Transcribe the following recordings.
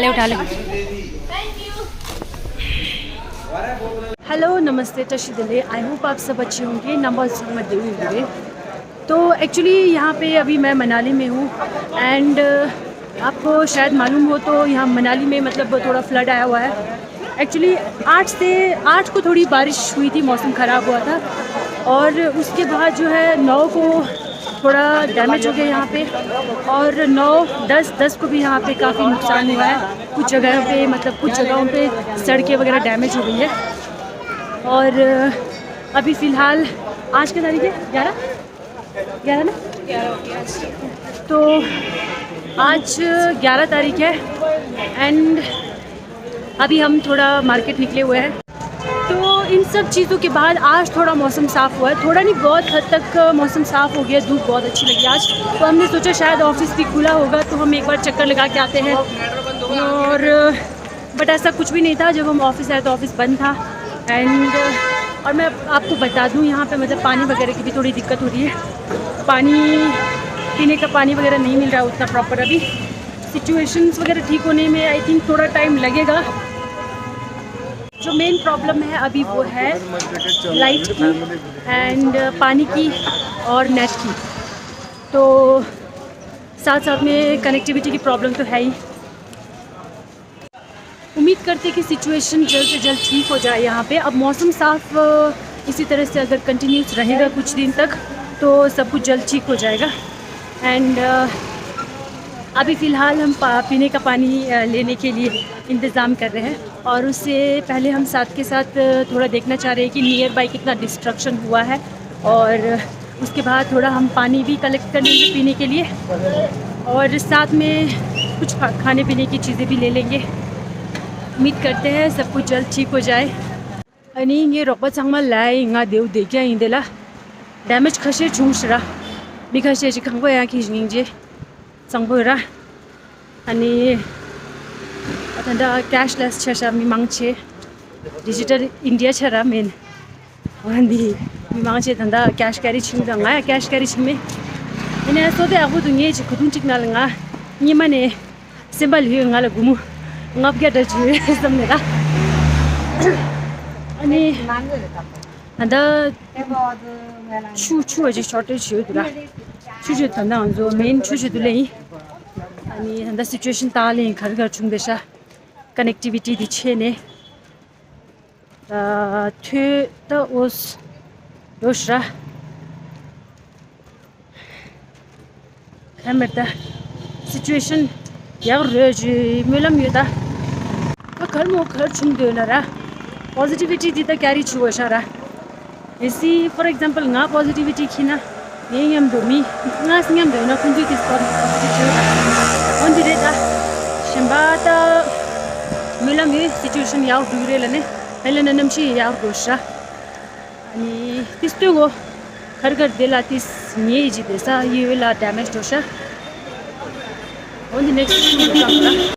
उठा ले। हेलो नमस्ते तशिदले, आई होप आप सब अच्छे होंगे। नंबर हुए तो एक्चुअली यहाँ पे अभी मैं मनाली में हूँ एंड आपको शायद मालूम हो तो यहाँ मनाली में मतलब थोड़ा फ्लड आया हुआ है। एक्चुअली 8 को थोड़ी बारिश हुई थी, मौसम ख़राब हुआ था और उसके बाद जो है 9 को थोड़ा डैमेज हो गया यहाँ पे और 9, 10 को भी यहाँ पे काफ़ी नुकसान हुआ है। कुछ जगह पे मतलब कुछ जगहों पे सड़कें वगैरह डैमेज हो गई है। और अभी फ़िलहाल आज की तारीख है 11 ना 11 तो आज 11 तारीख है एंड अभी हम थोड़ा मार्केट निकले हुए हैं। तो इन सब चीज़ों के बाद आज थोड़ा मौसम साफ़ हुआ है, थोड़ा नहीं बहुत हद तक मौसम साफ़ हो गया, धूप बहुत अच्छी लगी आज। तो हमने सोचा शायद ऑफिस भी खुला होगा तो हम एक बार चक्कर लगा के आते हैं और बट ऐसा कुछ भी नहीं था। जब हम ऑफिस आए तो ऑफिस बंद था एंड और मैं आपको बता दूं यहाँ पे मतलब पानी वगैरह की भी थोड़ी दिक्कत हो रही है। पानी पीने का पानी वगैरह नहीं मिल रहा है उतना प्रॉपर। अभी सिचुएशंस वगैरह ठीक होने में आई थिंक थोड़ा टाइम लगेगा। जो मेन प्रॉब्लम है अभी वो है लाइट की एंड पानी की और नेट की, तो साथ साथ में कनेक्टिविटी की प्रॉब्लम तो है ही। उम्मीद करते कि सिचुएशन जल्द से जल्द ठीक हो जाए यहाँ पे। अब मौसम साफ़ इसी तरह से अगर कंटिन्यूस रहेगा कुछ दिन तक तो सब कुछ जल्द ठीक हो जाएगा। एंड अभी फ़िलहाल हम पीने का पानी लेने के लिए इंतज़ाम कर रहे हैं और उससे पहले हम साथ के साथ थोड़ा देखना चाह रहे हैं कि नियर बाई कितना डिस्ट्रक्शन हुआ है और उसके बाद थोड़ा हम पानी भी कलेक्ट कर लेंगे पीने के लिए और साथ में कुछ खाने पीने की चीज़ें भी ले लेंगे। उम्मीद करते हैं सब कुछ जल्द ठीक हो जाए। अनि ये रोपा चांगमा लाई इंगा देव देखिया इंदेला डैमेज खसे छुंगसरा बिखसे जी खंगो या की जिंगे संगोरा अनि अतंदा कैशलेस छसा मिमांगचे डिजिटल इंडिया छरा मेन वंदी मिमांगचे तंदा कैश कैरी छिंगदा कैश कैरी छिंगमे इने सोदे आगु दुंगे जी खुदुं चिकनालंगा नि माने सिंबल हि ngala gumu ngap get ju samnera ani anda chu aji shortage hu dura chu tanda zo main chu dulei ani anda situation ta le khar gar chung desha connectivity di chene thu ta os dosra kamerta situation यार रेजी मिलम युदा खर मो खर chung de nara positivity di ta carry chu shara isi for example nga positivity khina yem do mi nga singam de na kunji this positivity on di da shambata milam ye situation yaw dure lane helena namshi yaw dosha ani tistu go khar gar dela tis nie ji desa ye la damage dosha on the next video.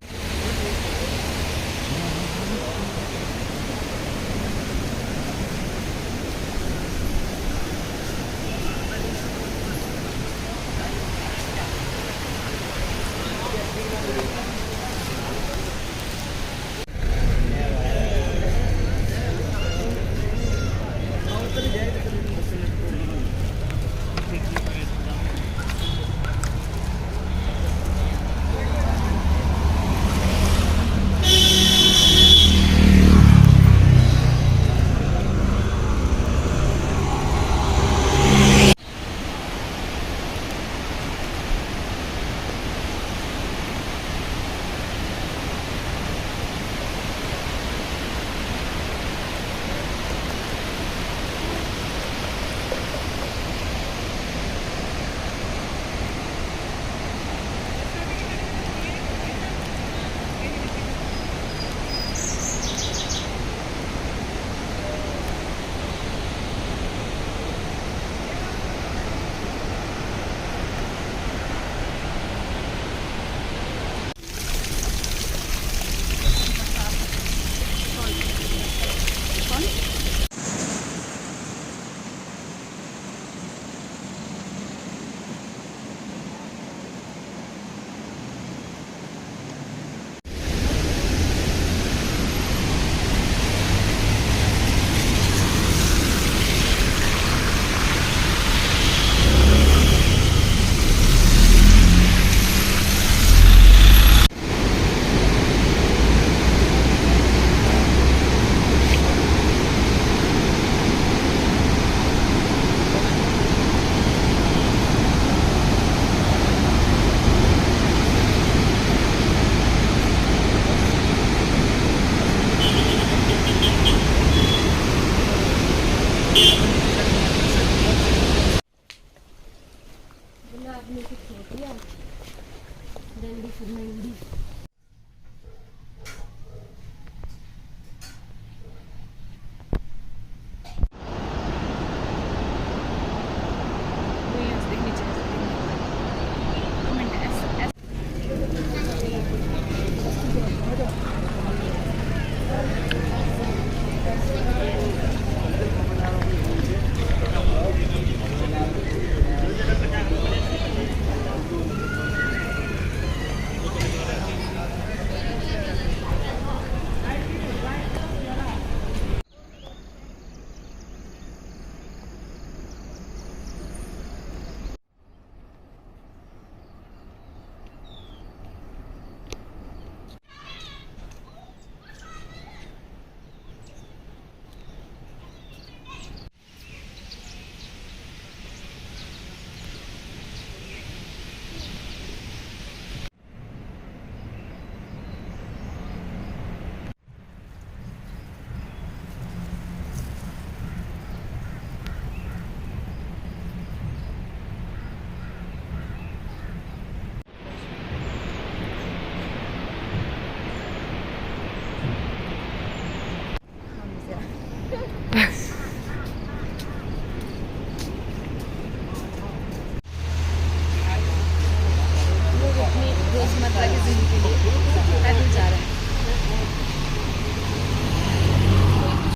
नहीं